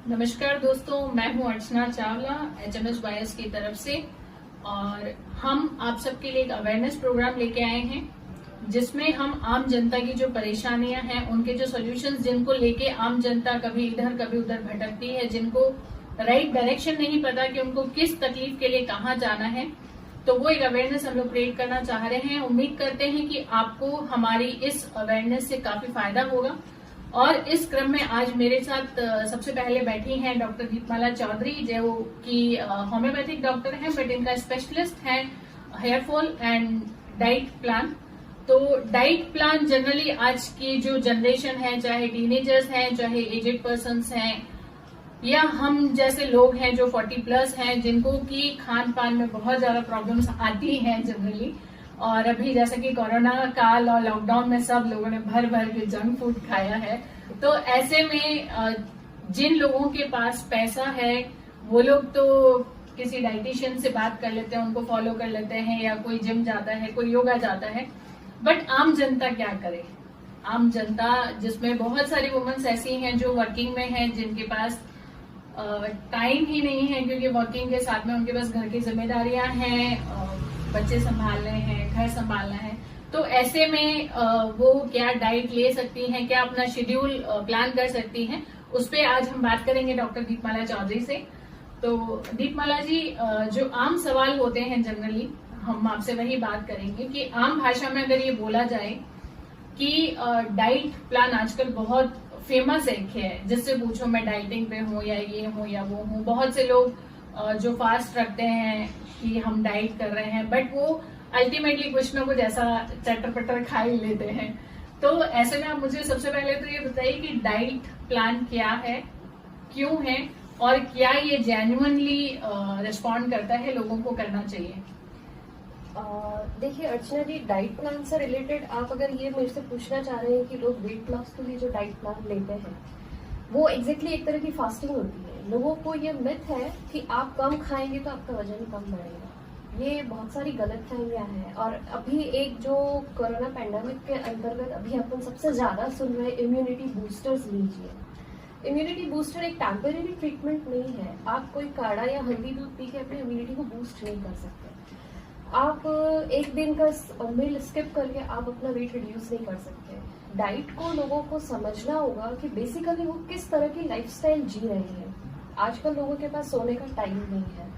नमस्कार दोस्तों, मैं हूं अर्चना चावला HMS बायस की तरफ से। और हम आप सबके लिए एक अवेयरनेस प्रोग्राम लेके आए हैं जिसमें हम आम जनता की जो परेशानियां हैं, उनके जो सॉल्यूशंस, जिनको लेके आम जनता कभी इधर कभी उधर भटकती है, जिनको राइट डायरेक्शन नहीं पता कि उनको किस तकलीफ के लिए कहाँ जाना है, तो वो एक अवेयरनेस हम लोग क्रिएट करना चाह रहे हैं। उम्मीद करते हैं कि आपको हमारी इस अवेयरनेस से काफी फायदा होगा। और इस क्रम में आज मेरे साथ सबसे पहले बैठी हैं डॉक्टर दीपमाला चौधरी, जो कि होम्योपैथिक डॉक्टर हैं, बट इनका स्पेशलिस्ट है hair fall and diet plan. तो डाइट प्लान जनरली आज की जो जनरेशन है, चाहे टीनेजर्स हैं, चाहे एजेड पर्सन्स हैं, या हम जैसे लोग हैं जो 40+ हैं, जिनको की खान पान में बहुत ज्यादा प्रॉब्लम्स आती हैं जनरली। और अभी जैसे कि कोरोना काल और लॉकडाउन में सब लोगों ने भर भर के जंक फूड खाया है, तो ऐसे में जिन लोगों के पास पैसा है वो लोग तो किसी डाइटिशियन से बात कर लेते हैं, उनको फॉलो कर लेते हैं, या कोई जिम जाता है, कोई योगा जाता है। बट आम जनता क्या करे? आम जनता जिसमें बहुत सारी वुमेन्स ऐसी हैं जो वर्किंग में हैं, जिनके पास टाइम ही नहीं है, क्योंकि वर्किंग के साथ में उनके पास घर की जिम्मेदारियां हैं, बच्चे संभालने हैं, घर संभालना है। तो ऐसे में वो क्या डाइट ले सकती हैं, क्या अपना शेड्यूल प्लान कर सकती हैं, उस पर आज हम बात करेंगे डॉक्टर दीपमाला चौधरी से। तो दीपमाला जी, जो आम सवाल होते हैं जनरली, हम आपसे वही बात करेंगे कि आम भाषा में अगर ये बोला जाए कि डाइट प्लान आजकल बहुत फेमस है, जिससे पूछो मैं डाइटिंग पे हूँ या ये हूँ या वो हूँ। बहुत से लोग जो फास्ट रखते हैं कि हम डाइट कर रहे हैं, बट वो अल्टीमेटली कुछ ना कुछ ऐसा चटर पटर खा ही लेते हैं। तो ऐसे में आप मुझे सबसे पहले तो ये बताइए कि डाइट प्लान क्या है, क्यों है, और क्या ये जेन्युइनली रिस्पॉन्ड करता है, लोगों को करना चाहिए? देखिए अर्चना जी, डाइट प्लान से रिलेटेड आप अगर ये मेरे से पूछना चाह रहे हैं कि लोग वेट लॉस के लिए जो डाइट प्लान लेते हैं वो एग्जैक्टली एक तरह की फास्टिंग होती है। लोगों को ये मिथ है कि आप कम खाएंगे तो आपका वजन कम बढ़ेगा। ये बहुत सारी गलत फहमियां हैं। और अभी एक जो कोरोना पैंडेमिक के अंतर्गत अभी अपन सबसे ज्यादा सुन रहे हैं, इम्यूनिटी बूस्टर्स लीजिए। इम्यूनिटी बूस्टर एक टेम्परेरी ट्रीटमेंट नहीं है। आप कोई काढ़ा या हल्दी दूध पी के अपनी इम्यूनिटी को बूस्ट नहीं कर सकते। आप एक दिन का मील स्किप करके आप अपना वेट रिड्यूस नहीं कर सकते। डाइट को लोगों को समझना होगा कि बेसिकली वो किस तरह की लाइफस्टाइल जी रहे हैं। आजकल लोगों के पास सोने का टाइम नहीं है।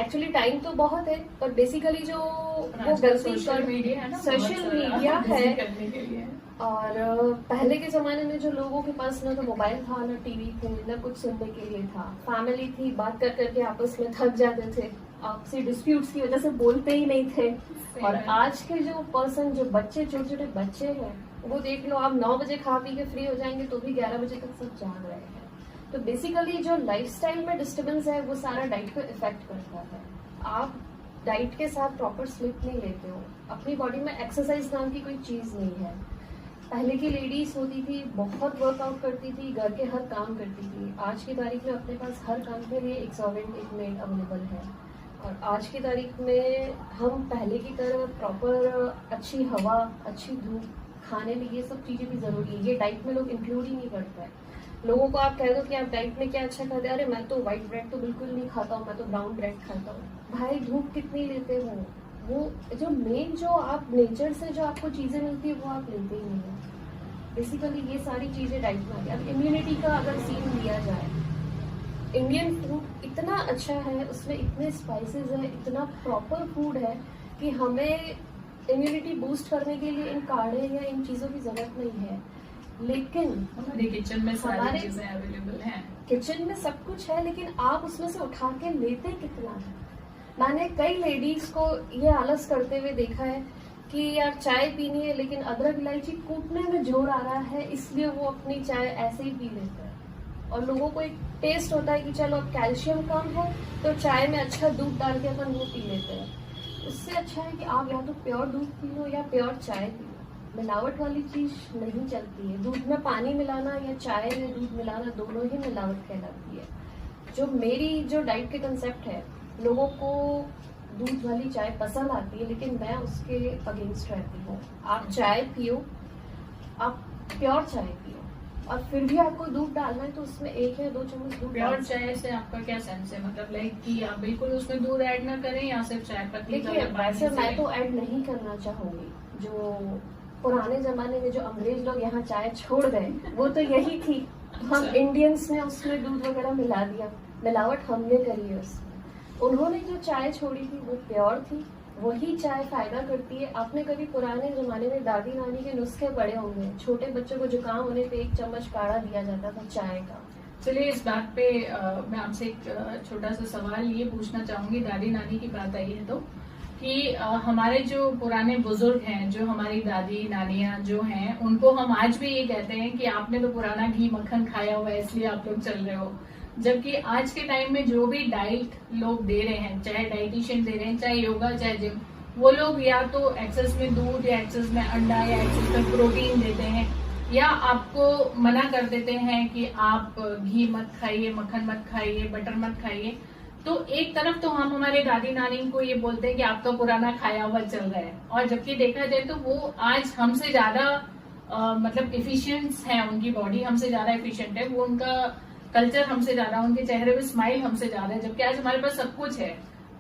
एक्चुअली टाइम तो बहुत है, पर बेसिकली जो वो गलती सोशल मीडिया है ना, सोशल मीडिया है। करने के लिए। और पहले के जमाने में जो लोगों के पास ना तो मोबाइल था, ना टीवी थे, ना कुछ सुनने के लिए था। फैमिली थी, बात कर करके आपस में थक जाते थे, आपसी डिस्प्यूट्स की वजह से बोलते ही नहीं थे। और आज के जो पर्सन, जो बच्चे, छोटे छोटे बच्चे हैं, वो देख लो, आप 9 बजे खा पी के फ्री हो जाएंगे तो भी 11 बजे तक सब जाग रहे हैं। तो बेसिकली जो लाइफस्टाइल में डिस्टर्बेंस है वो सारा डाइट को इफेक्ट करता है। आप डाइट के साथ प्रॉपर स्लीप नहीं लेते हो, अपनी बॉडी में एक्सरसाइज नाम की कोई चीज नहीं है। पहले की लेडीज होती थी, बहुत वर्कआउट करती थी, घर के हर काम करती थी। आज की तारीख में अपने पास हर काम के लिए एक सर्वेंट, एक मेड अवेलेबल है। और आज की तारीख में हम पहले की तरह प्रॉपर अच्छी हवा, अच्छी धूप, खाने में ये सब चीजें भी जरूरी है। ये डाइट में लोग इंक्लूड ही नहीं करते हैं। लोगों को आप कह दो कि आप डाइट में क्या अच्छा खाते हैं, अरे मैं तो व्हाइट ब्रेड तो बिल्कुल नहीं खाता हूँ, मैं तो ब्राउन ब्रेड खाता हूँ। भाई धूप कितनी लेते हो? वो जो मेन जो आप नेचर से जो आपको चीजें मिलती है वो आप लेते ही नहीं है। बेसिकली ये सारी चीजें डाइट में आ गई। अब इम्यूनिटी का अगर सीन लिया जाए, इंडियन फूड इतना अच्छा है, उसमें इतने स्पाइसेस है, इतना प्रॉपर फूड है कि हमें इम्यूनिटी बूस्ट करने के लिए इन काढ़े या इन चीजों की जरूरत नहीं है। लेकिन हमारे किचन में सारी चीजें अवेलेबल हैं। किचन में सब कुछ है, लेकिन आप उसमें से उठा के लेते कितना है? मैंने कई लेडीज को ये आलस करते हुए देखा है कि यार चाय पीनी है, लेकिन अदरक इलायची कूटने में जोर आ रहा है, इसलिए वो अपनी चाय ऐसे ही पी लेते हैं। और लोगों को एक टेस्ट होता है कि चलो अब कैल्शियम कम है तो चाय में अच्छा दूध डाल के अपन वो पी लेते हैं। उससे अच्छा है कि आप या तो प्योर दूध पी लो या प्योर चाय पी लो। मिलावट वाली चीज नहीं चलती है। दूध में पानी मिलाना या चाय में दूध मिलाना, दोनों ही मिलावट कहलाती है। जो मेरी जो डाइट के कंसेप्ट है, लोगों को दूध वाली चाय पसंद आती है, लेकिन मैं उसके अगेंस्ट रहती हूँ। आप चाय पियो, आप प्योर चाय पियो। और फिर भी आपको दूध डालना है तो उसमें 1 या 2 चम्मच दूध प्योर डाल। चाय से आपका क्या सेंस है, मतलब लाइक कि आप बिल्कुल उसमें दूध ऐड ना करें या सिर्फ चाय पत्ती का देखिए या पानी वैसे से मैं लें? तो ऐड नहीं करना चाहूंगी। जो पुराने जमाने में जो अंग्रेज लोग यहाँ चाय छोड़ गए वो तो यही थी। हम अच्छा। इंडियंस ने उसमें दूध वगैरह मिला दिया, मिलावट हमने करी है उसमें। उन्होंने जो चाय छोड़ी थी वो प्योर थी, वही चाय फायदा करती है। आपने कभी पुराने जमाने में दादी नानी के नुस्खे पढ़े होंगे, छोटे बच्चों को जुकाम होने पे 1 चम्मच काढ़ा दिया जाता था चाय का। चलिए इस बात पे मैं आपसे एक छोटा सा सवाल ये पूछना चाहूंगी, दादी नानी की बात आई है तो, कि हमारे जो पुराने बुजुर्ग हैं, जो हमारी दादी नानियां जो हैं, उनको हम आज भी ये कहते हैं कि आपने तो पुराना घी मक्खन खाया हुआ है इसलिए आप लोग चल रहे हो। जबकि आज के टाइम में जो भी डाइट लोग दे रहे हैं, चाहे डाइटिशियन दे रहे हैं, चाहे योगा, चाहे जिम, वो लोग या तो एक्सेस में दूध या एक्सेस में अंडा या एक्सेस में प्रोटीन देते हैं, या आपको मना कर देते हैं कि आप घी मत खाइए, मक्खन मत खाइए, बटर मत खाइए। तो एक तरफ तो हम हमारे दादी नानी को ये बोलते हैं कि आपका पुराना खाया हुआ चल रहा है, और जबकि देखा जाए तो वो आज हमसे ज्यादा मतलब इफिशियंट है, उनकी बॉडी हमसे ज्यादा इफिशियंट है, वो उनका कल्चर हमसे ज्यादा, उनके चेहरे पे स्माइल हमसे ज्यादा है, जबकि आज हमारे पास सब कुछ है।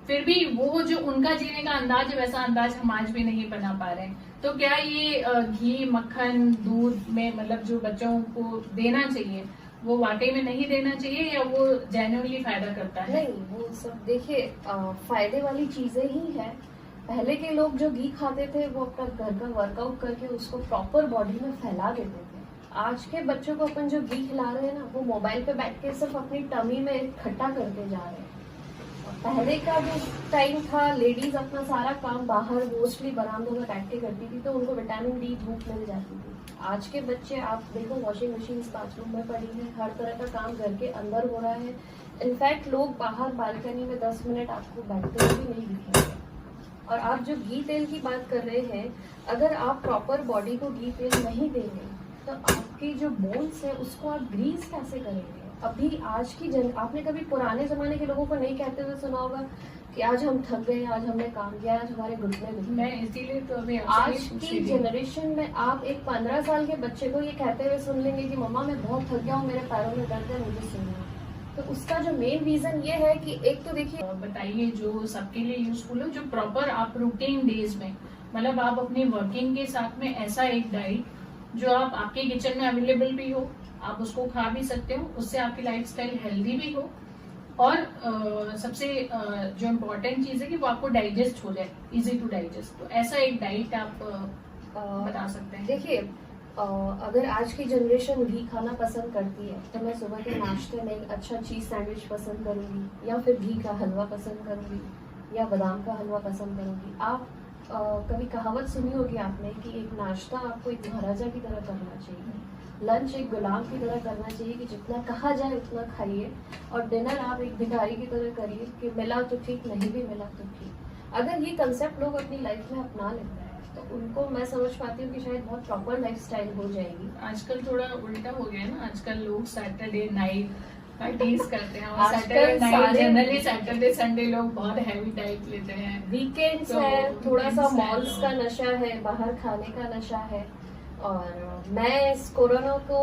फिर भी वो जो उनका जीने का अंदाज है वैसा अंदाज हम आज भी नहीं बना पा रहे हैं। तो क्या ये घी मक्खन दूध में मतलब जो बच्चों को देना चाहिए वो वाकई में नहीं देना चाहिए, या वो जेन्युइनली फायदा करता है? नहीं, वो सब देखिए फायदे वाली चीजें ही है। पहले के लोग जो घी खाते थे वो अपना घर का वर्कआउट करके उसको प्रॉपर बॉडी में फैला देते थे। आज के बच्चों को अपन जो घी खिला रहे हैं ना, वो मोबाइल पे बैठ के सिर्फ अपनी टमी में इकट्ठा करते जा रहे हैं। पहले का जो टाइम था, लेडीज अपना सारा काम बाहर मोस्टली बरामदों में बैठ के करती थी, तो उनको विटामिन डी धूप मिल जाती थी। आज के बच्चे आप देखो, वॉशिंग मशीन बाथरूम में पड़ी है, हर तरह का काम घर के अंदर हो रहा है। इनफैक्ट लोग बाहर बालकनी में 10 मिनट आपको बैठते हुए भी नहीं दिखेंगे। और आप जो घी तेल की बात कर रहे हैं, अगर आप प्रॉपर बॉडी को घी तेल नहीं देंगे तो आपकी जो बोन्स है उसको आप ग्रीस कैसे करेंगे? अभी आज की आपने कभी पुराने जमाने के लोगों को नहीं कहते हुए सुना होगा कि आज हम थक गए, आज हमने काम किया, आज हमारे घुटने दुख मैं इसीलिए तो अभी आज की जनरेशन में आप एक 15 साल के बच्चे को ये कहते हुए सुन लेंगे कि मम्मा मैं बहुत थक गया हूँ, मेरे पैरों में दर्द है, मुझे सुनना। तो उसका जो मेन रीजन ये है कि एक तो देखिए, बताइए जो सबके लिए यूजफुल हो, जो प्रॉपर आप रूटीन डेज में, मतलब आप अपनी वर्किंग के साथ में ऐसा एक डाइट जो आप आपके किचन में अवेलेबल भी हो, आप उसको खा भी सकते हो, उससे आपकी लाइफस्टाइल हेल्दी भी हो, और सबसे जो इम्पोर्टेंट चीज है कि वो आपको डाइजेस्ट हो जाए, इजी टू डाइजेस्ट। तो ऐसा एक डाइट आप बता सकते हैं? देखिए अगर आज की जनरेशन घी खाना पसंद करती है तो मैं सुबह के नाश्ते में एक अच्छा चीज सैंडविच पसंद करूंगी, या फिर घी का हलवा पसंद करूंगी, या बादाम का हलवा पसंद करूंगी। आप कभी कहावत सुनी होगी आपने कि एक नाश्ता आपको एक महाराजा की तरह करना चाहिए, लंच एक गुलाम की तरह करना चाहिए कि जितना कहा जाए उतना खाइए, और डिनर आप एक भिखारी की तरह करिए कि मिला तो ठीक, नहीं भी मिला तो ठीक। अगर ये कंसेप्ट लोग अपनी लाइफ में अपना लेते हैं तो उनको मैं समझ पाती हूँ कि शायद बहुत प्रॉपर लाइफस्टाइल हो जाएगी। आजकल थोड़ा उल्टा हो गया है ना, आजकल लोग सैटरडे नाइट पार्टीज करते हैं, और आजकल सैटरडे नाइट सारे- जनरली सैटरडे संडे लोग बहुत हैवी डाइट लेते हैं। वीकेंड्स तो है, थोड़ा सा weekends है, मॉल्स तो- का नशा है, बाहर खाने का नशा है। और मैं इस कोरोना को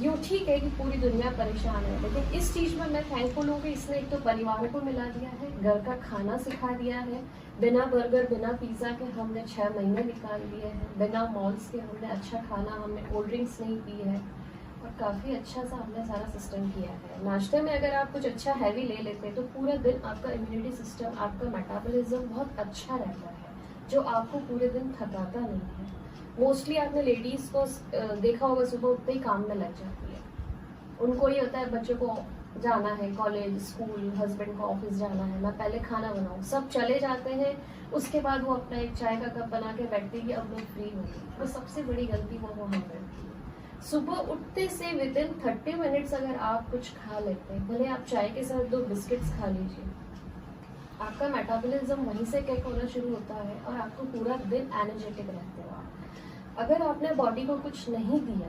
यूं ठीक है कि पूरी दुनिया परेशान है, लेकिन इस चीज में मैं थैंकफुल हूँ कि इसने एक तो परिवार को मिला दिया है, घर का खाना सिखा दिया है। बिना बर्गर बिना पिज्जा के हमने 6 महीने निकाल दिए हैं, बिना मॉल्स के हमने अच्छा खाना, हमने कोल्ड ड्रिंक्स नहीं पी है, और काफी अच्छा सा हमने सारा सिस्टम किया है। नाश्ते में अगर आप कुछ अच्छा हैवी ले लेते हैं तो पूरा दिन आपका इम्यूनिटी सिस्टम, आपका मेटाबॉलिज्म बहुत अच्छा रहता है, जो आपको पूरे दिन थकाता नहीं है। मोस्टली आपने लेडीज को देखा होगा, सुबह उठते ही काम में लग जाती है। उनको ये होता है बच्चों को जाना है कॉलेज, स्कूल, हस्बैंड को ऑफिस जाना है, मैं पहले खाना बनाऊं, सब चले जाते हैं, उसके बाद वो अपना एक चाय का कप बना के बैठती है, अब मैं फ्री हूँ। वो सबसे बड़ी गलती वो वहाँ करती है। सुबह उठते से विद इन 30 मिनट्स अगर आप कुछ खा लेते हैं, भले आप चाय के साथ 2 बिस्किट्स खा लीजिए, आपका मेटाबॉलिज्म वहीं से किक होना शुरू होता है और आपको पूरा दिन एनर्जेटिक रहते हो। अगर आपने बॉडी को कुछ नहीं दिया,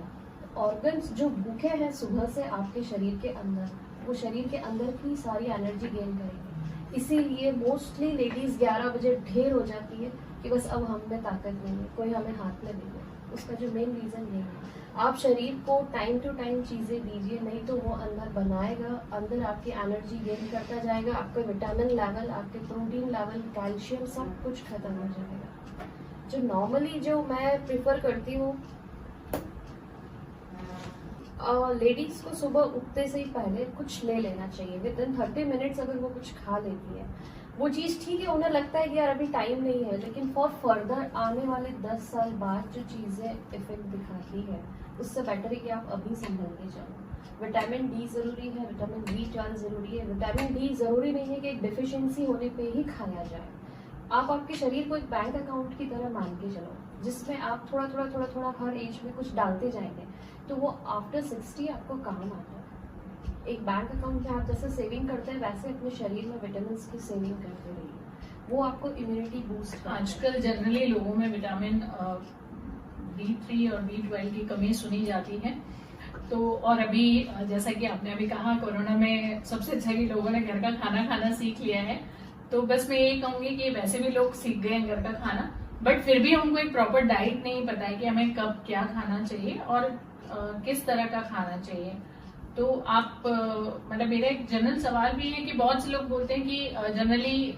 ऑर्गन्स जो भूखे हैं सुबह से आपके शरीर के अंदर, वो शरीर के अंदर की सारी एनर्जी गेन करेंगे। इसीलिए मोस्टली लेडीज 11 बजे ढेर हो जाती है कि बस अब हम में ताकत नहीं है, कोई हमें हाथ में दे दे। उसका जो मेन रीज़न ये है। आप शरीर को टाइम टू टाइम चीज़ें दीजिए, नहीं तो वो अंदर बनाएगा, अंदर आपकी एनर्जी गेन करता जाएगा, आपका विटामिन लेवल, आपके प्रोटीन लेवल, कैल्शियम सब कुछ खत्म हो जाएगा। जो नॉर्मली जो मैं प्रिफर करती हूँ, लेडीज को सुबह उठते से ही पहले कुछ ले लेना चाहिए। विद इन 30 मिनट्स अगर वो कुछ खा लेती है, वो चीज़ ठीक है, उन्हें लगता है कि यार अभी टाइम नहीं है, लेकिन फॉर फर्दर आने वाले 10 साल बाद जो चीज़ें इफेक्ट दिखाती है, उससे बेटर है कि आप अभी संभल के चलो। विटामिन डी ज़रूरी है, विटामिन B12 ज़रूरी है। विटामिन डी ज़रूरी नहीं है कि एक डिफिशियंसी होने पे ही खाया जाए। आप आपके शरीर को एक बैंक अकाउंट की तरह मान के चलो, जिसमें आप थोड़ा थोड़ा हर एज में कुछ डालते जाएंगे, तो वो आफ्टर 60 आपको काम आता है। एक बैंक अकाउंट में आप जैसे सेविंग करते हैं, वैसे अपने शरीर में विटामिन की सेविंग करते रहिए, वो आपको इम्यूनिटी बूस्ट। आजकल जनरली लोगों में विटामिन B3 और B12 की कमी सुनी जाती है। तो और अभी जैसा कि आपने अभी कहा, कोरोना में सबसे अच्छा कि लोगों ने घर का खाना खाना सीख लिया है। तो बस मैं यही कहूंगी कि वैसे भी लोग सीख गए हैं घर का खाना, बट फिर भी हमको एक प्रॉपर डाइट नहीं पता है कि हमें कब क्या खाना चाहिए और किस तरह का खाना चाहिए। तो आप मतलब मेरा एक जनरल सवाल भी है कि बहुत से लोग बोलते हैं कि जनरली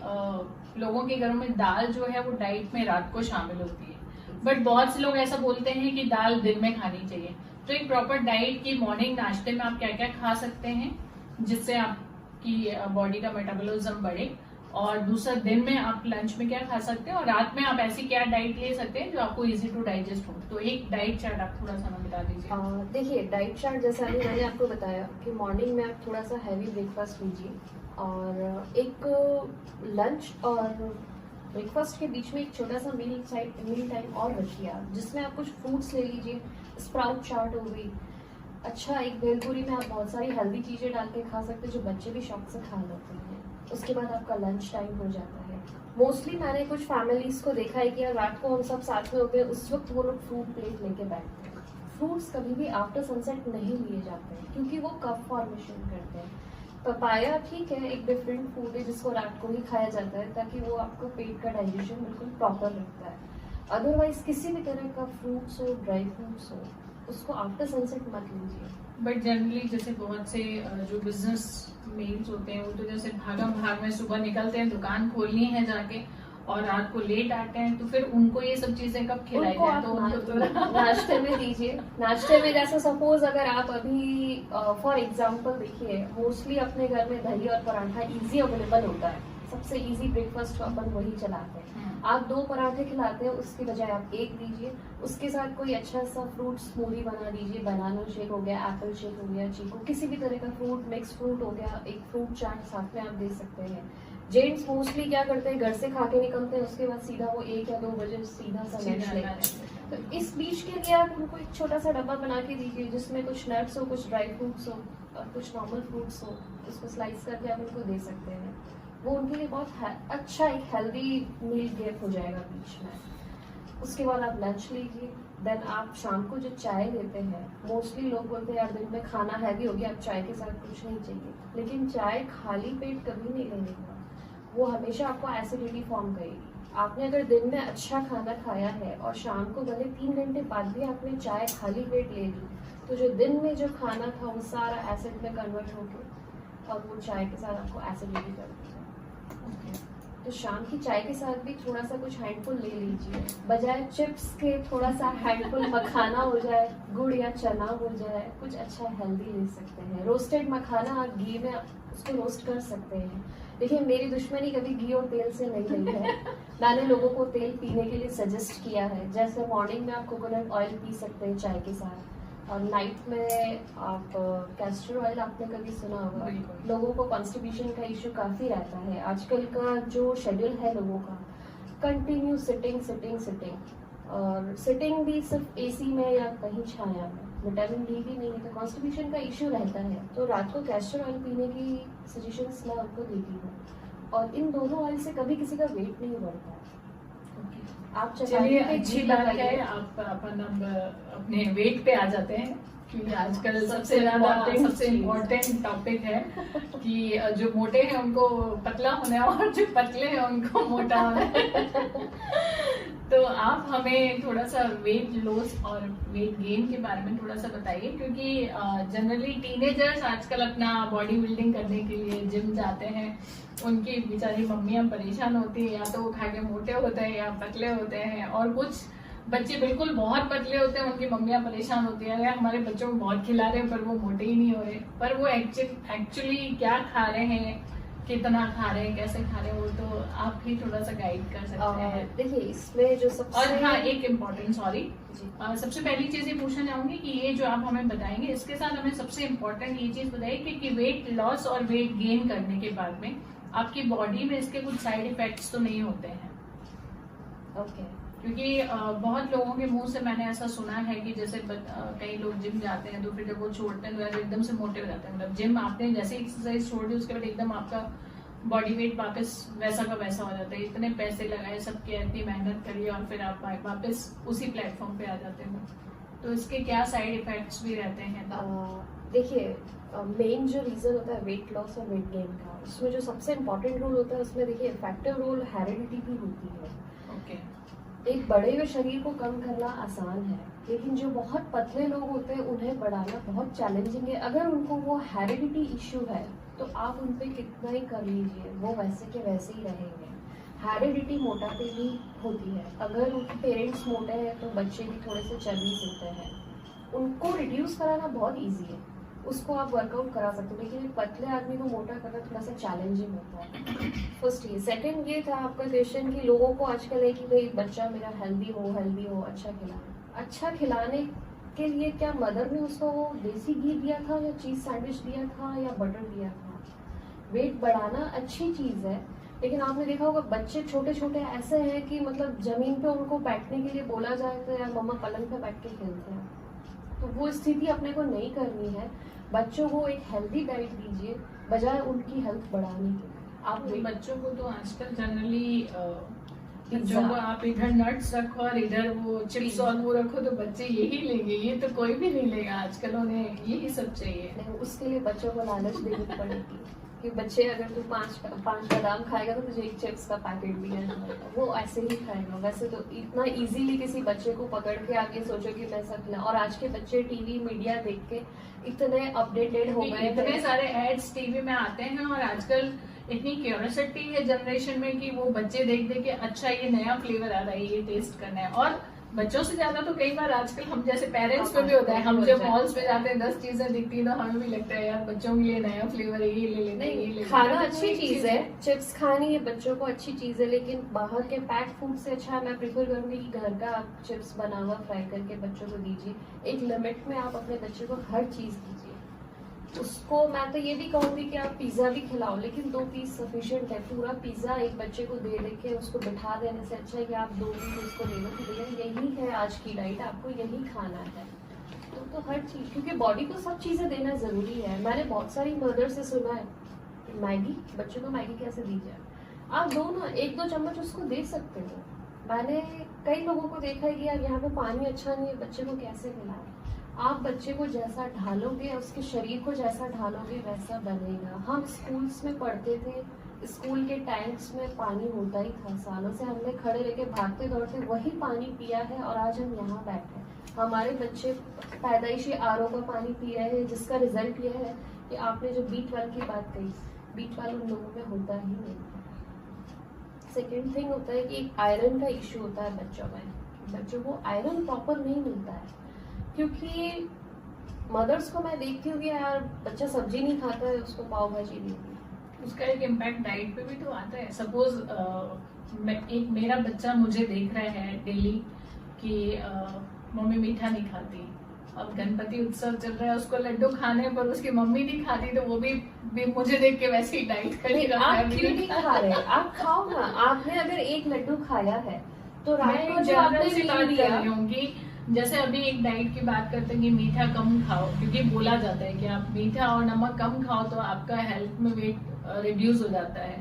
लोगों के घरों में दाल जो है वो डाइट में रात को शामिल होती है, बट बहुत से लोग ऐसा बोलते हैं कि दाल दिन में खानी चाहिए। तो एक प्रॉपर डाइट की मॉर्निंग नाश्ते में आप क्या क्या खा सकते हैं जिससे आपकी बॉडी का मेटाबॉलिज्म बढ़े, और दूसरा दिन में आप लंच में क्या खा सकते हैं, और रात में आप ऐसी क्या डाइट ले सकते हैं जो आपको इजी टू डाइजेस्ट हो। तो एक डाइट चार्ट आप थोड़ा सा हमें बता दीजिए। देखिए, डाइट चार्ट जैसा अभी मैंने आपको बताया कि मॉर्निंग में आप थोड़ा सा हैवी ब्रेकफास्ट लीजिए, और एक लंच और ब्रेकफास्ट के बीच में एक छोटा सा मील टाइम और रखिए आप, जिसमें आप कुछ फ्रूट्स ले लीजिए, स्प्राउट चाट हो गई। अच्छा, एक भेलपूरी में आप बहुत सारी हेल्दी चीज़ें डाल के खा सकते हैं जो बच्चे भी शौक से खा लेते हैं। उसके बाद आपका लंच टाइम हो जाता है। मोस्टली मैंने कुछ फैमिलीज को देखा है कि यार रात को हम सब साथ में होते हैं, उस वक्त वो लोग फ्रूट प्लेट लेके बैठते हैं। फ्रूट्स कभी भी आफ्टर सनसेट नहीं लिए जाते हैं, क्योंकि वो कफ फॉर्मेशन करते हैं। पपाया ठीक है, एक डिफरेंट फूड है जिसको रात को ही खाया जाता है, ताकि वो आपको पेट का डाइजेशन बिल्कुल प्रॉपर रखता है। अदरवाइज किसी भी तरह का फ्रूट्स हो, ड्राई फ्रूट्स हो, उसको आफ्टर सनसेट मत लीजिए। बट जनरली जैसे बहुत से जो बिजनेस मेल्स होते हैं, वो तो जैसे भागम भाग में सुबह निकलते हैं, दुकान खोलनी है जाके, और रात को लेट आते हैं, तो फिर उनको ये सब चीजें कब खिलाई जाए? तो उनको तो नाश्ते में दीजिए। नाश्ते में जैसे सपोज अगर आप अभी फॉर एग्जांपल देखिए, मोस्टली अपने घर में दही और पराठा इजी अवेलेबल होता है, सबसे इजी ब्रेकफास्ट अपन वही चलाते हैं। आप 2 पराठे खिलाते हैं, उसकी बजाय आप 1 दीजिए। उसके साथ कोई अच्छा सा फ्रूट स्मूदी बना दीजिए, बनाना शेक हो गया, एप्पल शेक हो गया, चीकू, किसी भी तरह का फ्रूट, मिक्स फ्रूट हो गया, एक फ्रूट चाट साथ में आप दे सकते हैं। जेंट्स मोस्टली क्या करते हैं, घर से खा के निकलते हैं, उसके बाद सीधा वो 1 या 2 बजे सीधा सा लंच लेते हैं। तो इस बीच के लिए आप उनको एक छोटा सा डब्बा बना के दीजिए, जिसमें कुछ नट्स हो, कुछ ड्राई फ्रूट्स हो और कुछ नॉर्मल फ्रूट्स हो। उसको स्लाइस करके आप उनको दे सकते हैं। वो उनके लिए बहुत अच्छा एक हेल्दी मील गैप हो जाएगा बीच में। उसके बाद आप लंच लीजिए। देन आप शाम को जो चाय लेते हैं, मोस्टली लोग बोलते हैं यार दिन में खाना हैवी हो गया, अब चाय के साथ कुछ नहीं चाहिए, लेकिन चाय खाली पेट कभी नहीं लेने का, वो हमेशा आपको एसिडिटी फॉर्म करेगी। आपने अगर दिन में अच्छा खाना खाया है और शाम को भले 3 घंटे बाद भी आपने चाय खाली पेट ले ली, तो जो दिन में जो खाना था वो सारा एसिड में कन्वर्ट होकर और वो चाय के साथ आपको एसिडिटी कर देगा। तो शाम की चाय के साथ भी थोड़ा सा कुछ हैंडफुल ले लीजिए, बजाय चिप्स के थोड़ा सा हैंडफुल मखाना हो जाए, गुड़ या चना हो जाए, कुछ अच्छा हेल्दी ले सकते हैं। रोस्टेड मखाना आप घी में उसको रोस्ट कर सकते हैं। देखिए, मेरी दुश्मनी कभी घी और तेल से नहीं रही है। मैंने लोगों को तेल पीने के लिए सजेस्ट किया है, जैसे मॉर्निंग में आप कोकोनट ऑयल पी सकते हैं चाय के साथ, और नाइट में आप कैस्टर ऑयल, आपने कभी सुना होगा। लोगों को कॉन्स्टिपेशन का इश्यू काफ़ी रहता है आजकल का जो शेड्यूल है लोगों का, कंटिन्यू सिटिंग सिटिंग सिटिंग, और सिटिंग भी सिर्फ एसी में या कहीं छाया में, विटामिन डी भी नहीं है, तो कॉन्स्टिपेशन का इश्यू रहता है। तो रात को कैस्टर ऑयल पीने की सजेशंस मैं उनको देती हूँ, और इन दोनों ऑयल से कभी किसी का वेट नहीं बढ़ता है। आप चलिए, अच्छी बात है। आप अपन अब अपने वेट पे आ जाते हैं, क्योंकि आजकल सबसे इम्पोर्टेंट टॉपिक है कि जो मोटे हैं उनको पतला होना है और जो पतले हैं उनको मोटा होना है। तो आप हमें थोड़ा सा वेट लॉस और वेट गेन के बारे में थोड़ा सा बताइए, क्योंकि जनरली टीनेजर्स आजकल अपना बॉडी बिल्डिंग करने के लिए जिम जाते हैं, उनकी बेचारी मम्मियां परेशान होती है, या तो वो खा के मोटे होते हैं या पतले होते हैं, और कुछ बच्चे बिल्कुल बहुत पतले होते हैं, उनकी मम्मियां परेशान होती है, अरे हमारे बच्चों को बहुत खिला रहे हैं पर वो मोटे ही नहीं हो रहे। पर वो एक्चुअली क्या खा रहे हैं, कितना खा रहे हैं, कैसे खा रहे हैं, वो तो आप ही थोड़ा सा गाइड कर सकते हैं। देखिए इसमें जो सबसे और हाँ, एक इम्पोर्टेंट सबसे पहली चीज ये पूछना चाहूंगी कि ये जो आप हमें बताएंगे, इसके साथ हमें सबसे इम्पोर्टेंट ये चीज बताइए कि वेट लॉस और वेट गेन करने के बाद में आपकी बॉडी में इसके कुछ साइड इफेक्ट्स तो नहीं होते हैं? ओके क्योंकि बहुत लोगों के मुंह से मैंने ऐसा सुना है कि जैसे कई लोग जिम जाते हैं तो फिर जब वो छोड़ते हैं तो ऐसे एकदम से मोटे हो जाते हैं। मतलब जिम आपने जैसे एक्सरसाइज छोड़ दी उसके बाद एकदम आपका बॉडी वेट वापस वैसा का वैसा हो जाता है। इतने पैसे लगाए, सबके इतनी मेहनत करी और फिर आप वापस उसी प्लेटफॉर्म पे आ जाते हैं। तो इसके क्या साइड इफेक्ट्स भी रहते हैं? देखिए मेन जो रीजन होता है वेट लॉस और वेट गेन का, उसमें जो सबसे इम्पोर्टेंट रोल होता है उसमें देखिए इफेक्टिव रोल हेरिडिटी भी होती है। ओके। एक बड़े हुए शरीर को कम करना आसान है, लेकिन जो बहुत पतले लोग होते हैं उन्हें बढ़ाना बहुत चैलेंजिंग है। अगर उनको वो हेरिडिटी इश्यू है तो आप उन पे कितना ही कर लीजिए वो वैसे के वैसे ही रहेंगे। हेरिडिटी मोटापे भी होती है, अगर उनके पेरेंट्स मोटे हैं तो बच्चे भी थोड़े से चर्बी होते हैं। उनको रिड्यूस कराना बहुत ईजी है, उसको आप वर्कआउट करा सकते हो, लेकिन एक पतले आदमी को मोटा करना थोड़ा सा चैलेंजिंग होता है। फर्स्ट ये। सेकंड ये था आपका क्वेश्चन कि लोगों को आजकल है कि भाई बच्चा मेरा हेल्दी हो, अच्छा खिलाना। अच्छा खिलाने के लिए क्या मदर ने उसको वो देसी घी दिया था या चीज सैंडविच दिया था या बटर दिया था? वेट बढ़ाना अच्छी चीज है, लेकिन आपने देखा होगा बच्चे छोटे छोटे ऐसे हैं कि मतलब जमीन पे उनको बैठने के लिए बोला जाए तो यार मम्मा पलंग पे बैठ के खेलते हैं। तो वो स्थिति अपने को नहीं करनी है। बच्चों को एक हेल्दी डाइट दीजिए बजाय उनकी हेल्थ बढ़ाने के। आप बच्चों को तो आजकल जनरली बच्चों को आप इधर नट्स रखो और इधर वो चिप्स और वो रखो तो बच्चे यही लेंगे, ये तो कोई भी नहीं लेगा आजकल, उन्हें यही सब चाहिए। नहीं, उसके लिए बच्चों को लालच देनी पड़ेगी कि बच्चे अगर तू पांच बादाम खाएगा तो तुझे एक चिप्स का पैकेट दिया जाएगा, वो ऐसे ही खाएगा। वैसे तो इतना इजीली किसी बच्चे को पकड़ के आगे सोचो कि मैं सब खिला। और आज के बच्चे टीवी मीडिया देख के इतने अपडेटेड हो गए, इतने सारे एड्स टीवी में आते हैं और आजकल इतनी क्यूरियोसिटी है जनरेशन में कि वो बच्चे देख देख के अच्छा ये नया फ्लेवर आ रहा है, ये टेस्ट करना है। और बच्चों से ज्यादा तो कई बार आजकल हम जैसे पेरेंट्स पे भी होता है, हम जब मॉल्स पे जाते हैं 10 चीजें दिखती है तो हमें भी लगता है यार बच्चों के लिए नया फ्लेवर है, ये ले लेते हैं, ये ले लेते हैं। खाना अच्छी चीज है, चिप्स खानी है बच्चों को अच्छी चीज है, लेकिन बाहर के पैक फूड से अच्छा मैं प्रीफर करूंगी कि घर का आप चिप्स बना हुआ फ्राई करके बच्चों को दीजिए। एक लिमिट में आप अपने बच्चे को हर चीज दीजिए। उसको मैं तो ये भी कहूंगी कि आप पिज्जा भी खिलाओ, लेकिन 2 पीस सफिशिएंट है। पूरा पिज्जा एक बच्चे को दे दे के उसको बिठा देने से अच्छा है कि आप 2 पीस उसको दे दो कि भैया यही है आज की डाइट, आपको यही खाना है। तो हर चीज, क्योंकि बॉडी को सब चीजें देना जरूरी है। मैंने बहुत सारी मदर से सुना है कि मैगी, बच्चों को मैगी कैसे दी जाए। आप दो ना 1-2 चम्मच उसको दे सकते हो। मैंने कई लोगों को देखा है कि यार यहाँ पे पानी अच्छा नहीं है, बच्चे को कैसे खिलाएं। आप बच्चे को जैसा ढालोगे, उसके शरीर को जैसा ढालोगे वैसा बनेगा। हम स्कूल्स में पढ़ते थे, स्कूल के टैंक्स में पानी होता ही था, सालों से हमने खड़े रह के भागते दौड़ते वही पानी पिया है और आज हम यहाँ बैठे। हमारे बच्चे पैदाइशी आरओ का पानी पी रहे हैं, जिसका रिजल्ट यह है कि आपने जो B12 की बात कही, B12 उन लोगों में होता ही नहीं है। सेकेंड थिंग होता है कि एक आयरन का इश्यू होता है बच्चों में। बच्चों को आयरन प्रॉपर नहीं मिलता है, क्योंकि मदर्स को मैं देखती हूँ कि यार बच्चा सब्जी नहीं खाता है, उसको पाव भाजी दे दी। उसका एक इम्पैक्ट डाइट पे भी तो आता है। सपोज एक मेरा बच्चा मुझे देख रहा है डेली कि मम्मी मीठा नहीं खाती, अब गणपति उत्सव चल रहा है, उसको लड्डू खाने पर उसकी मम्मी नहीं खाती तो वो भी मुझे देख के वैसे ही डाइट करेगा। आप क्यों नहीं खा रहे? आप खाओ ना। आपने अगर एक लड्डू खाया है तो रात को जो आपने बात कर रही हूँ कि जैसे अभी एक डाइट की बात करते हैं कि मीठा कम खाओ, क्योंकि बोला जाता है कि आप मीठा और नमक कम खाओ तो आपका हेल्थ में वेट रिड्यूस हो जाता है।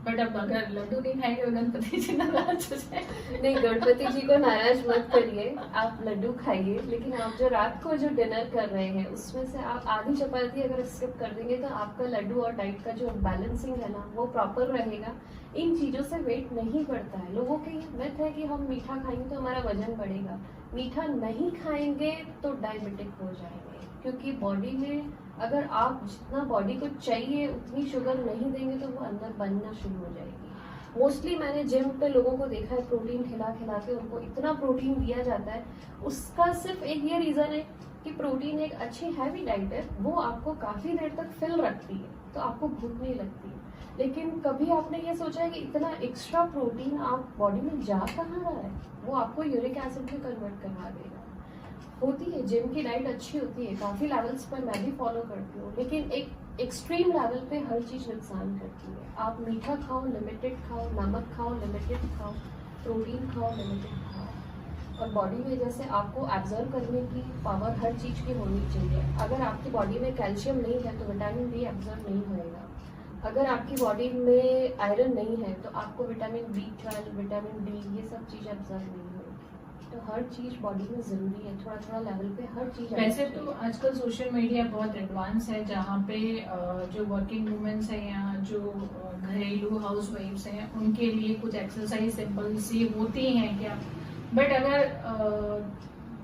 बट अब अगर लड्डू नहीं खाएंगे गणपति जी नाराज हो जाए। नहीं, गणपति जी को नाराज मत करिए, आप लड्डू खाइए, लेकिन आप जो रात को जो डिनर कर रहे हैं उसमें से आप आधी चपाती अगर स्किप कर देंगे तो आपका लड्डू और डाइट का जो बैलेंसिंग है ना वो प्रॉपर रहेगा। इन चीजों से वेट नहीं बढ़ता है। लोगों के ये मिथ है कि हम मीठा खाएंगे तो हमारा वजन बढ़ेगा, मीठा नहीं खाएंगे तो डायबिटिक हो जाएंगे, क्योंकि बॉडी में अगर आप जितना बॉडी को चाहिए उतनी शुगर नहीं देंगे तो वो अंदर बनना शुरू हो जाएगी। मोस्टली मैंने जिम पे लोगों को देखा है, प्रोटीन खिला खिला के उनको इतना प्रोटीन दिया जाता है। उसका सिर्फ एक ये रीजन है कि प्रोटीन एक अच्छी हैवी डाइट है, वो आपको काफी देर तक फिल रखती है, तो आपको भूख नहीं लगती है। लेकिन कभी आपने ये सोचा है कि इतना एक्स्ट्रा प्रोटीन आप बॉडी में जा कहाँ रहा है, वो आपको यूरिक एसिड में कन्वर्ट करवा देगा। होती है, जिम की डाइट अच्छी होती है, काफी लेवल्स पर मैं भी फॉलो करती हूँ, लेकिन एक एक्सट्रीम लेवल पे हर चीज नुकसान करती है। आप मीठा खाओ लिमिटेड खाओ, नमक खाओ लिमिटेड खाओ, प्रोटीन खाओ लिमिटेड खाओ, और बॉडी में जैसे आपको एब्जॉर्ब करने की पावर हर चीज की होनी चाहिए। अगर आपकी बॉडी में कैल्शियम नहीं है तो विटामिन डी एब्जॉर्ब नहीं होएगा। अगर आपकी बॉडी में आयरन नहीं है तो आपको विटामिन B12, विटामिन डी ये सब चीज एब्जॉर्ब नहीं होगी। तो हर चीज बॉडी में जरूरी है, थोड़ा थोड़ा लेवल पे हर चीज। वैसे तो आजकल सोशल मीडिया बहुत एडवांस है, जहाँ पे जो वर्किंग वुमेन्स हैं या जो घरेलू हाउस वाइफ्स हैं उनके लिए कुछ एक्सरसाइज सिंपल सी होती हैं क्या। बट अगर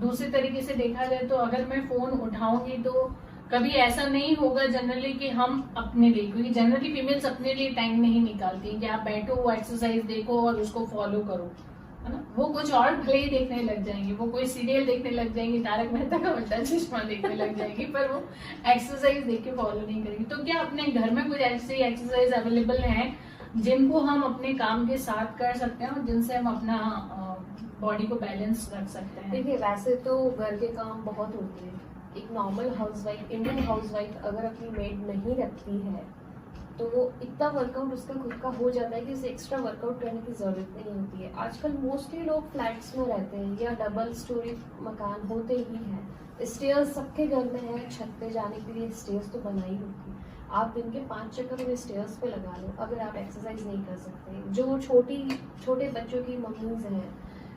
दूसरे तरीके से देखा जाए तो अगर मैं फोन उठाऊंगी तो कभी ऐसा नहीं होगा जनरली कि हम अपने लिए, क्योंकि जनरली फीमेल्स अपने लिए टाइम नहीं निकालती कि आप बैठो वो एक्सरसाइज देखो और उसको फॉलो करो, है ना। वो कुछ और भले ही देखने लग जाएंगी, वो कोई सीरियल देखने लग जाएंगी, तारक मेहता का उल्टा चश्मा देखने लग जाएंगी, पर वो एक्सरसाइज देख के फॉलो नहीं करेंगी। तो क्या अपने घर में कुछ ऐसी एक्सरसाइज अवेलेबल हैं जिनको हम अपने काम के साथ कर सकते हैं और जिनसे हम अपना बॉडी को बैलेंस रख सकते हैं? देखिए, वैसे तो घर के काम बहुत होते हैं। एक नॉर्मल हाउसवाइफ, इंडियन हाउसवाइफ अगर अपनी मेड नहीं रखती है तो वो इतना वर्कआउट उसका खुद का हो जाता है कि उसे एक्स्ट्रा वर्कआउट करने की जरूरत नहीं होती है। आजकल मोस्टली लोग फ्लैट्स में रहते हैं या डबल स्टोरी मकान होते ही हैं। स्टेयर्स सबके घर में है, छत पे जाने के लिए स्टेयर्स तो बनाई होती। आप दिन के 5 चक्कर में स्टेयर्स पे लगा लो अगर आप एक्सरसाइज नहीं कर सकते। जो छोटे बच्चों की मम्मीज हैं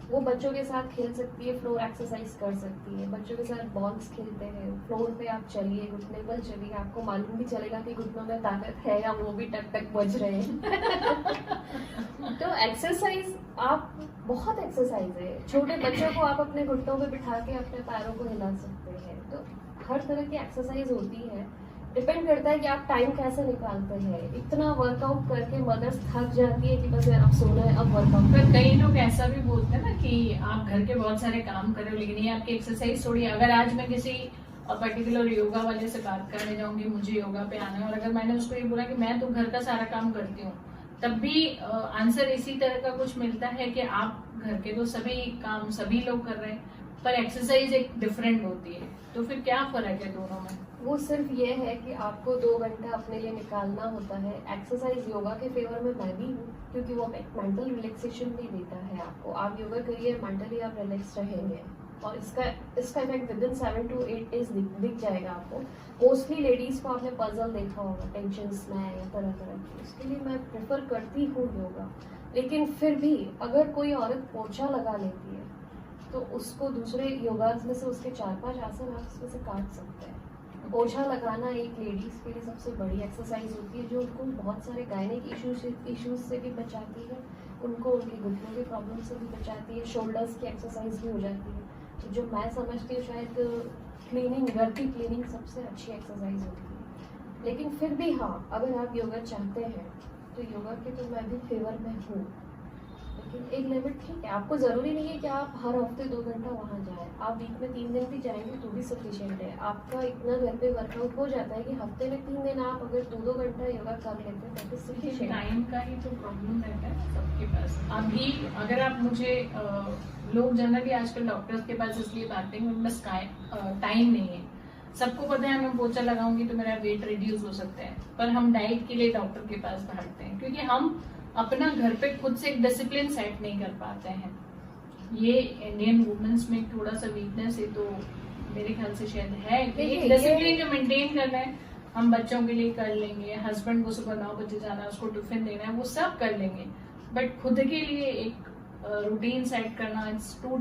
वो बच्चों के साथ खेल सकती है, फ्लोर एक्सरसाइज कर सकती है, बच्चों के साथ बॉल्स खेलते हैं, फ्लोर पे आप चलिए, घुटने पर चलिए, आपको मालूम भी चलेगा कि घुटनों में ताकत है या वो भी टक टक बज रहे हैं। तो एक्सरसाइज आप बहुत एक्सरसाइज है। छोटे बच्चों को आप अपने घुटनों पे बिठा के अपने पैरों को हिला सकते हैं। तो हर तरह की एक्सरसाइज होती है, डिपेंड करता है कि आप टाइम कैसे निकालते हैं। इतना वर्कआउट करके मदर्स थक जाती है कि बस यार अब सोना है, अब वर्कआउट। पर कई लोग ऐसा भी बोलते हैं ना कि आप घर के बहुत सारे काम कर रहे हो लेकिन ये आपकी एक्सरसाइज थोड़ी। अगर आज मैं किसी पर्टिकुलर योगा वाले से बात करने जाऊंगी, मुझे योगा पे आना है, और अगर मैंने उसको ये बोला कि मैं तो घर का सारा काम करती हूँ, तब भी आंसर इसी तरह का कुछ मिलता है कि आप घर के तो सभी काम सभी लोग कर रहे हैं, पर एक्सरसाइज एक डिफरेंट होती है। तो फिर क्या फर्क है दोनों में? वो सिर्फ ये है कि आपको 2 घंटा अपने लिए निकालना होता है। एक्सरसाइज योगा के फेवर में मैं भी हूँ, क्योंकि वो एक मेंटल रिलैक्सेशन भी देता है आपको। आप योगा करिए, मेंटली आप रिलैक्स रहेंगे और इसका effect with in 7 to 8 days दिख जाएगा आपको। मोस्टली लेडीज को आपने पजल देखा होगा टेंशन में या तरह तरह की, उसके लिए मैं प्रेफर करती हूँ योगा। लेकिन फिर भी अगर कोई औरत पोछा लगा लेती है तो उसको दूसरे योगास में से उसके 4-5 आसन आप उसमें से काट सकते हैं। पोछा लगाना एक लेडीज के लिए सबसे बड़ी एक्सरसाइज होती है, जो उनको बहुत सारे गायनिक इश्यूज से भी बचाती है, उनको उनके घुटनों के प्रॉब्लम से भी बचाती है, शोल्डर्स की एक्सरसाइज भी हो जाती है। तो जो मैं समझती हूँ शायद क्लीनिंग, घर की क्लीनिंग सबसे अच्छी एक्सरसाइज होती है। लेकिन फिर भी हाँ, अगर आप योगा चाहते हैं तो योगा के तो मैं भी फेवर में हूँ, लेकिन एक लिमिट ठीक है। आपको जरूरी नहीं है कि आप हर हफ्ते 2 घंटा वहाँ जाएं। आप वीक में 3 दिन भी जाएंगे तो भी सफिशिएंट है। आपका इतना घर पे वर्कआउट हो जाता है कि हफ्ते में 3 दिन आप अगर 2-2 घंटा योगा कर लेते हैं तो सफिशिएंट। टाइम का ही तो प्रॉब्लम रहता है सबके पास। अभी अगर आप मुझे लोग जनरली आजकल डॉक्टर्स के पास इसलिए भागते हैं उनमें टाइम नहीं है। सबको पता है मैं पोछा लगाऊंगी तो मेरा वेट रिड्यूस हो सकता है, पर हम डाइट के लिए डॉक्टर के पास भागते हैं क्योंकि हम अपना घर पे खुद से एक डिसिप्लिन सेट नहीं कर पाते हैं। ये इंडियन वुमेन्स में थोड़ा सा वीकनेस है, तो मेरे ख्याल से शायद है कि डिसिप्लिन जो मेंटेन करना है हम बच्चों के लिए कर लेंगे, हस्बैंड को सुबह 9 बजे जाना है, उसको टिफिन देना है, वो सब कर लेंगे, बट खुद के लिए एक रूटीन सेट करना इट्स टू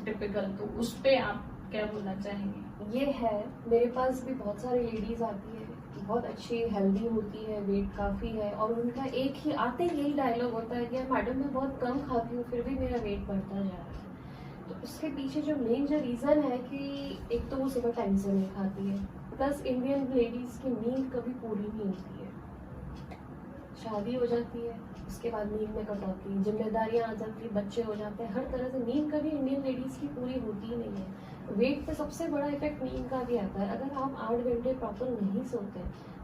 टिपिकल। तो उस पे आप क्या बोलना चाहेंगे? ये है, मेरे पास भी बहुत सारी लेडीज आती है, बहुत अच्छी हेल्दी होती है, वेट काफी है, और उनका एक ही आते ही यही डायलॉग होता है कि मैडम मैं बहुत कम खाती हूँ फिर भी मेरा वेट बढ़ता जा रहा है। तो उसके पीछे जो मेन जो रीजन है कि एक तो वो सुबह टाइम से नहीं खाती है, प्लस इंडियन लेडीज की नींद कभी पूरी नहीं होती है। शादी हो जाती है, उसके बाद नींद में कटौती, जिम्मेदारियां आ जाती है, बच्चे हो जाते हैं, हर तरह से नींद कभी इंडियन लेडीज की पूरी होती ही नहीं है। वेट पे सबसे बड़ा इफेक्ट नींद का भी आता है। अगर आप 8 घंटे प्रॉपर नहीं सोते,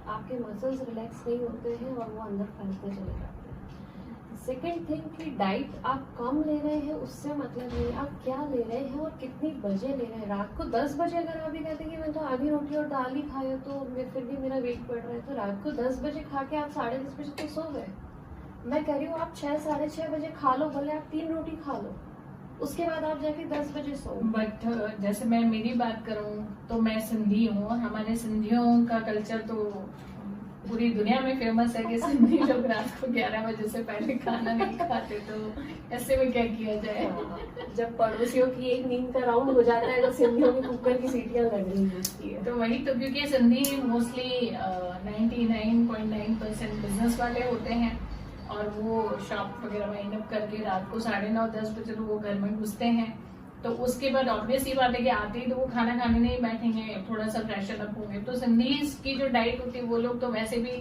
आपके मसल्स रिलैक्स नहीं होते हैं और वो अंदर फैलते चले जाते हैं। सेकेंड थिंग कि डाइट आप कम ले रहे हैं उससे मतलब नहीं, आप क्या ले रहे हैं और कितनी बजे ले रहे हैं। रात को 10 बजे अगर आप ये कहते हैं कि मैं तो आधी रोटी और दाल ही खाया तो फिर भी मेरा वेट बढ़ रहा है, तो रात को 10 बजे खा के आप 10:30 बजे तो सो गए। मैं कह रही हूँ आप 6 साढ़े 6 बजे खा लो, भले आप 3 रोटी खा लो, उसके बाद आप जाके 10 बजे सो। बट जैसे मैं मेरी बात करूं तो मैं सिंधी हूँ, और हमारे सिंधियों का कल्चर तो पूरी दुनिया में फेमस है कि सिंधी लोग रात को 11 बजे से पहले खाना नहीं खाते, तो ऐसे में क्या किया जाए? जब पड़ोसियों की एक नींद का राउंड हो जाता है तो सिंधियों की कुकर की सीटियां लग रही होती है। तो वही तो, क्योंकि सिंधी मोस्टली 99.9% बिजनेस वाले होते हैं, और वो शॉप वगैरह वाइंड अप करके रात को 9:30-10 बजे तो वो घर में घुसते हैं। तो उसके बाद ऑब्वियस ही बात है कि आते ही तो वो खाना खाने नहीं बैठेंगे, थोड़ा सा फ्रेशन अप होंगे। तो सिंधीज की जो डाइट होती है वो लोग तो वैसे भी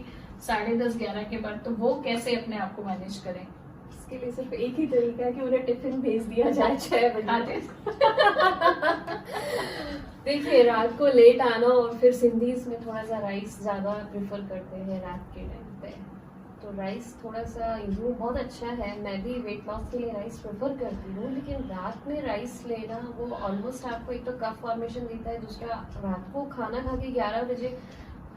10:30-11 के बाद, तो वो कैसे अपने आप को मैनेज करें? इसके लिए सिर्फ एक ही तरीका है कि उन्हें टिफिन भेज दिया जाए 6 बजे। देखिए, रात को लेट आना, और फिर सिंधीज में थोड़ा सा राइस ज्यादा प्रेफर करते हैं रात के टाइम पे, तो राइस थोड़ा सा यूँ बहुत अच्छा है। मैं भी वेट लॉस के लिए राइस प्रेफर करती हूँ, लेकिन रात में राइस लेना वो ऑलमोस्ट आपको एक तो कफ फॉर्मेशन देता है, दूसरा रात को खाना खा के 11 बजे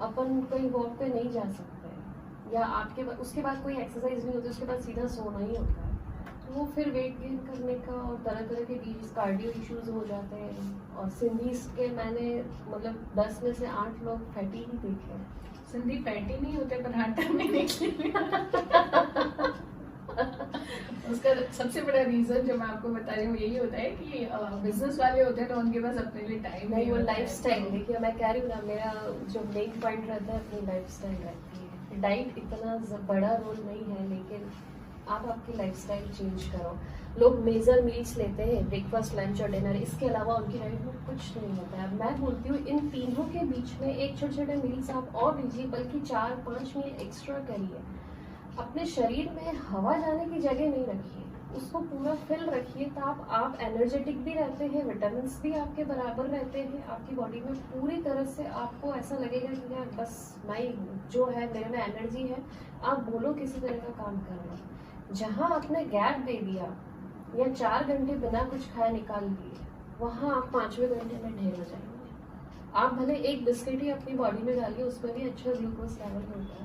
अपन कहीं वॉक पे नहीं जा सकते, या आपके उसके बाद कोई एक्सरसाइज नहीं होती, उसके बाद सीधा सोना ही होता है। तो वो फिर वेट गेन करने का और तरह तरह के बीच कार्डियो इश्यूज हो जाते हैं। और सिंधीज के मैंने मतलब 10 में से 8 लोग फैटी ही देखे हैं। सिंधी फैटी नहीं होते पर हाँ टर्मिने के लिए उसका सबसे बड़ा रीजन जो मैं आपको बता रही हूँ यही होता है कि बिजनेस वाले होते हैं तो उनके पास अपने लिए टाइम नहीं, वो लाइफ स्टाइल। देखिए, मैं कह रही हूँ ना, मेरा जो मेन पॉइंट रहता है अपनी लाइफ स्टाइल रहती है। डाइट इतना बड़ा रोल नहीं है, लेकिन आप आपकी लाइफ स्टाइल चेंज करो। लोग मेजर मील्स लेते हैं, ब्रेकफास्ट, लंच और डिनर, इसके अलावा उनकी डाइट में कुछ नहीं होता है। मैं बोलती हूँ इन तीनों के बीच में एक छोटे छोटे मील्स आप और लीजिए, बल्कि 4-5 मील एक्स्ट्रा करिए। अपने शरीर में हवा जाने की जगह नहीं रखिए, उसको पूरा फिल रखिए, तो आप एनर्जेटिक भी रहते हैं, विटामिन भी आपके बराबर रहते हैं, आपकी बॉडी में पूरी तरह से आपको ऐसा लगेगा कि यार बस मैं ही हूँ, जो है मेरे में एनर्जी है, आप बोलो किसी तरह का काम करना। जहाँ आपने गैप दे दिया या 4 घंटे बिना कुछ खाए निकाल दिए, वहाँ आप 5वें घंटे में ढेर हो जाएंगे। आप भले एक बिस्किट ही अपनी बॉडी में डालिए, उसमें भी अच्छा ग्लूकोज लेवल होता है।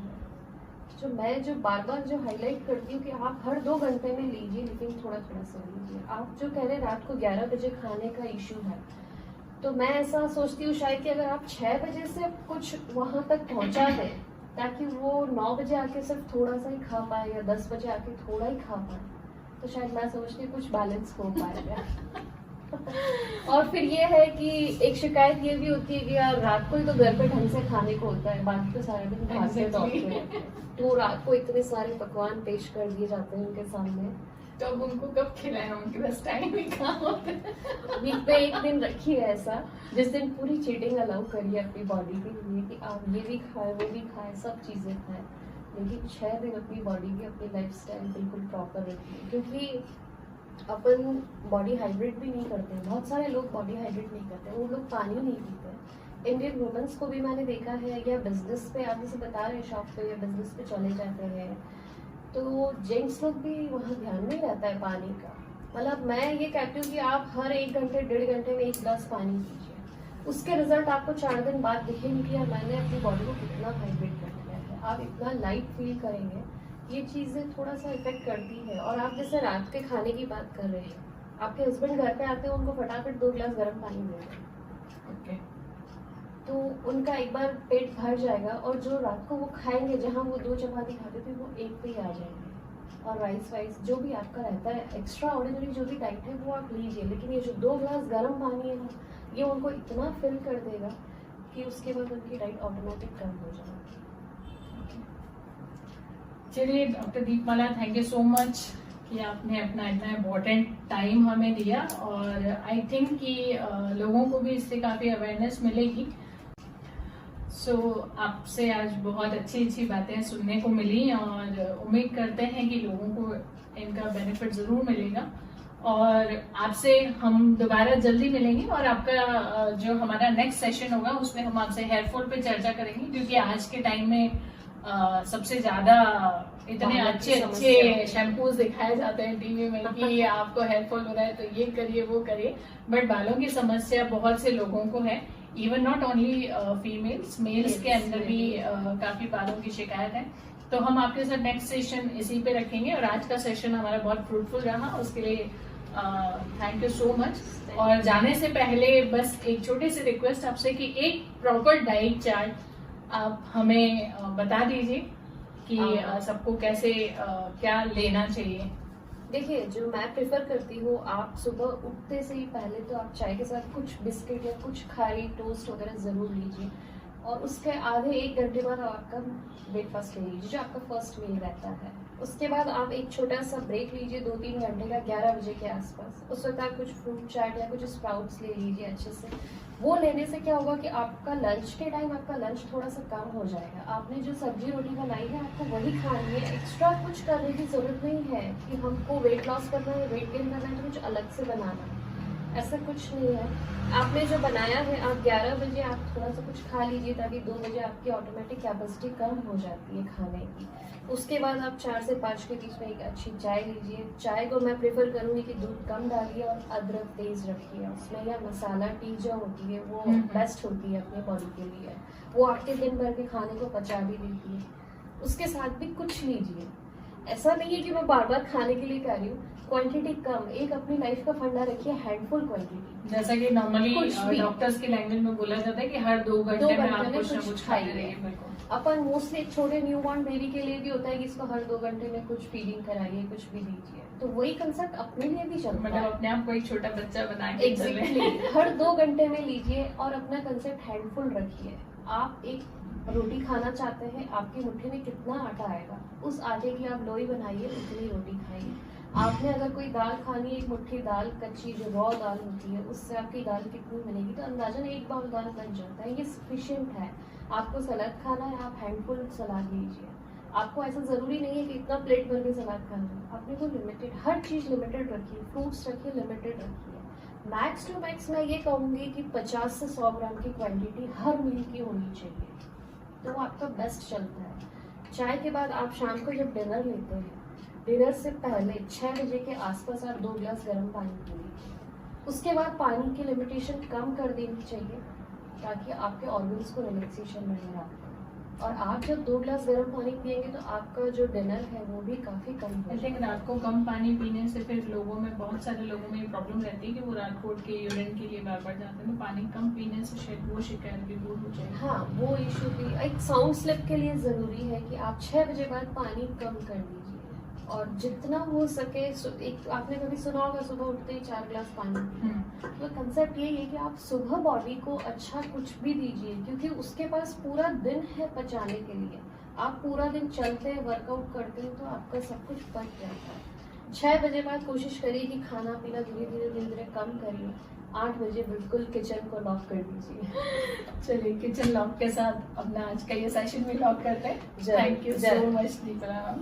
जो बार बार जो हाईलाइट करती हूँ कि आप हर 2 घंटे में लीजिए, लेकिन थोड़ा थोड़ा सा लीजिए। आप जो कह रहे रात को 11 बजे खाने का इशू है, तो मैं ऐसा सोचती हूँ शायद कि अगर आप 6 बजे से कुछ वहां तक पहुंचा दें, ताकि वो 9 बजे आके सिर्फ थोड़ा सा ही खा पाए या 10 बजे आके थोड़ा ही खा पाए, तो शायद मैं समझती हूँ कुछ बैलेंस हो पाएगा। और फिर ये है कि एक शिकायत ये भी होती है कि यार रात को ही तो घर पे ढंग से खाने को होता है, बाकी तो सारा दिन भागते दौड़ते हैं, तो रात को इतने सारे पकवान पेश कर दिए जाते हैं उनके सामने, तो अब उनको कब खिलाएं? उनके पास टाइम ही कहाँ होता है। वीक पे एक दिन रखिए ऐसा, जिस दिन पूरी चीटिंग अलाउ करिए अपनी बॉडी के लिए कि आप ये भी खाए, वो भी खाए, सब चीजें खाएं, लेकिन 6 दिन अपनी बॉडी की, अपनी लाइफस्टाइल बिल्कुल प्रॉपर रखिए। क्योंकि अपन बॉडी हाइड्रेट भी नहीं करते हैं, बहुत सारे लोग बॉडी हाइड्रेट नहीं करते, वो लोग पानी नहीं पीते। इंडियन वुमेन्स को भी मैंने देखा है, या बिजनेस पे आप जैसे बता रहे हैं शॉप पे या बिजनेस पे चले जाते हैं, तो जेंट्स लोग भी वहाँ ध्यान नहीं रहता है पानी का। मतलब मैं ये कहती हूँ कि आप हर 1 घंटे 1.5 घंटे में 1 गिलास पानी पीजिए, उसके रिजल्ट आपको 4 दिन बाद दिखेंगे कि यार मैंने अपनी बॉडी को कितना हाइड्रेट कर दिया है, आप इतना लाइट फील करेंगे। ये चीजें थोड़ा सा इफेक्ट करती है। और आप जैसे रात के खाने की बात कर रहे हैं, आपके हस्बैंड घर पे आते हैं, उनको फटाफट 2 गिलास गर्म पानी दे दें, ओके, तो उनका एक बार पेट भर जाएगा और जो रात को वो खाएंगे, जहाँ वो 2 चपाती खाते थे वो 1 पे ही आ जाएंगे। और राइस वाइस जो भी आपका रहता है, एक्स्ट्रा ऑर्डिनरी जो भी डाइट है वो आप लीजिए, लेकिन ये जो 2 ग्लास गर्म पानी है ना, ये उनको इतना फिल कर देगा कि उसके बाद उनकी डाइट ऑटोमेटिक कम हो जाएगी। चलिए doctor Deepmala, thank you so much कि आपने अपना इतना इम्पोर्टेंट टाइम हमें दिया, और आई थिंक कि लोगों को भी इससे काफ़ी अवेयरनेस मिलेगी। सो आपसे आज बहुत अच्छी अच्छी बातें सुनने को मिली, और उम्मीद करते हैं कि लोगों को इनका बेनिफिट ज़रूर मिलेगा, और आपसे हम दोबारा जल्दी मिलेंगे। और आपका जो हमारा नेक्स्ट सेशन होगा उसमें हम आपसे हेयर फॉल पे चर्चा करेंगे, क्योंकि आज के टाइम में सबसे ज्यादा इतने अच्छे शैम्पूज दिखाए जाते हैं टीवी में कि आपको हेयर फॉल हो रहा है तो ये करिए वो करिए, बट बालों की समस्या बहुत से लोगों को है, even not only females, males के अंदर भी काफी बालों की शिकायत है। तो हम आपके साथ नेक्स्ट सेशन इसी पे रखेंगे, और आज का सेशन हमारा बहुत फ्रूटफुल रहा, उसके लिए थैंक यू सो मच। और जाने से पहले बस एक छोटी सी रिक्वेस्ट आपसे कि एक प्रॉपर डाइट चार्ट आप हमें बता दीजिए कि सबको कैसे क्या लेना चाहिए। देखिए, जो मैं प्रेफर करती हूँ, आप सुबह उठते से ही पहले तो आप चाय के साथ कुछ बिस्किट या कुछ खाली टोस्ट वगैरह जरूर लीजिए, और उसके आधे 1 घंटे बाद आपका ब्रेकफास्ट ले लीजिए जो आपका फर्स्ट मील रहता है। उसके बाद आप एक छोटा सा ब्रेक लीजिए 2-3 घंटे का, 11 बजे के आसपास। उस वक्त आप कुछ फ्रूट चाट या कुछ स्प्राउट्स ले लीजिए अच्छे से। वो लेने से क्या होगा कि आपका लंच के टाइम आपका लंच थोड़ा सा कम हो जाएगा। आपने जो सब्जी रोटी बनाई है आपको वही खानी है, एक्स्ट्रा कुछ करने की जरूरत नहीं है कि हमको वेट लॉस करना है, वेट गेन करना है तो कुछ अलग से बनाना है, ऐसा कुछ नहीं है। आपने जो बनाया है, आप 11 बजे आप थोड़ा सा कुछ खा लीजिए, ताकि 2 बजे आपकी ऑटोमेटिक कैपेसिटी कम हो जाती है खाने की। उसके बाद आप 4 से 5 के बीच में एक अच्छी चाय लीजिए। चाय को मैं प्रेफर करूँगी कि दूध कम डालिए और अदरक तेज रखिए उसमें, या मसाला टी जो होती है वो बेस्ट होती है अपने बॉडी के लिए, वो आपके दिन भर के खाने को पचा भी देती है। उसके साथ भी कुछ लीजिए, ऐसा नहीं है कि मैं बार बार खाने के लिए कह रही हूँ, क्वांटिटी कम। एक अपनी लाइफ का फंडा रखिए, हैंडफुल क्वांटिटी, जैसा कि नॉर्मली डॉक्टर्स की लैंग्वेज में बोला जाता है कि हर 2 घंटे में आप कुछ ना कुछ खाते रहिए। अपन मोस्टली एक छोटे न्यूबॉर्न बेबी के लिए भी होता है कि इसको हर 2 घंटे में कुछ फीडिंग कराइए, कुछ भी दीजिए, तो वही कंसेप्ट अपने लिए भी चलता है, मतलब अपने आप को एक छोटा बच्चा बना के एग्जैक्टली हर 2 घंटे में लीजिए, और अपना कंसेप्ट हैंडफुल रखिए। आप एक रोटी खाना चाहते हैं, आपकी मुट्ठी में कितना आटा आएगा, उस आटे की आप लोई बनाइए, उतनी रोटी खाइए। आपने अगर कोई दाल खानी है, एक मुट्ठी दाल कच्ची जो रॉ दाल होती है, उससे आपकी दाल कितनी मिलेगी, तो अंदाजन 1 बाउल दाल बन जाता है, ये सफिशिएंट है। आपको सलाद खाना है, आप हैंडफुल सलाद लीजिए। आपको ऐसा जरूरी नहीं है कि इतना प्लेट भर के सलाद खाना है, अपने को लिमिटेड, हर चीज लिमिटेड रखिए, फ्रूट्स रखिए, लिमिटेड रखिए। मैक्स टू मैक्स मैं ये कहूँगी कि 50 से 100 ग्राम की क्वांटिटी हर मील की होनी चाहिए, तो वो आपका बेस्ट चलता है। चाय के बाद आप शाम को जब डिनर लेते हैं, डिनर से पहले 6 बजे के आसपास आप 2 ग्लास गर्म पानी पी लीजिए। उसके बाद पानी की लिमिटेशन कम कर देनी चाहिए, ताकि आपके ऑर्गन्स को रिलैक्सेशन मिले रात को। और आप जब 2 ग्लास गर्म पानी पिएंगे तो आपका जो डिनर है वो भी काफी कम हो जाएगा। लेकिन रात को कम पानी पीने से फिर लोगों में, बहुत सारे लोगों में ये प्रॉब्लम रहती है कि वो रात को उठ के यूरिन के लिए बार बार जाते हैं, तो पानी कम पीने से शायद वो शिकायत भी दूर हो जाएगी। हाँ, वो इशू भी एक साउंड स्लिप के लिए जरूरी है कि आप 6 बजे बाद पानी कम कर लीजिए, और जितना हो सके एक आपने कभी सुना होगा सुबह उठते ही 4 ग्लास पानी, तो कंसेप्ट यही है कि आप सुबह बॉडी को अच्छा कुछ भी दीजिए, क्योंकि उसके पास पूरा दिन है पचाने के लिए। आप पूरा दिन चलते हैं, वर्कआउट करते हैं, तो आपका सब कुछ पच जाता है। 6 बजे बाद कोशिश करिए कि खाना पीना धीरे धीरे कम करिए। 8 बजे बिल्कुल किचन को लॉक कर दीजिए। चलिए, किचन लॉक के साथ अपना आज का ये सेशन भी लॉक करते हैं। Thank you so much Deepmala.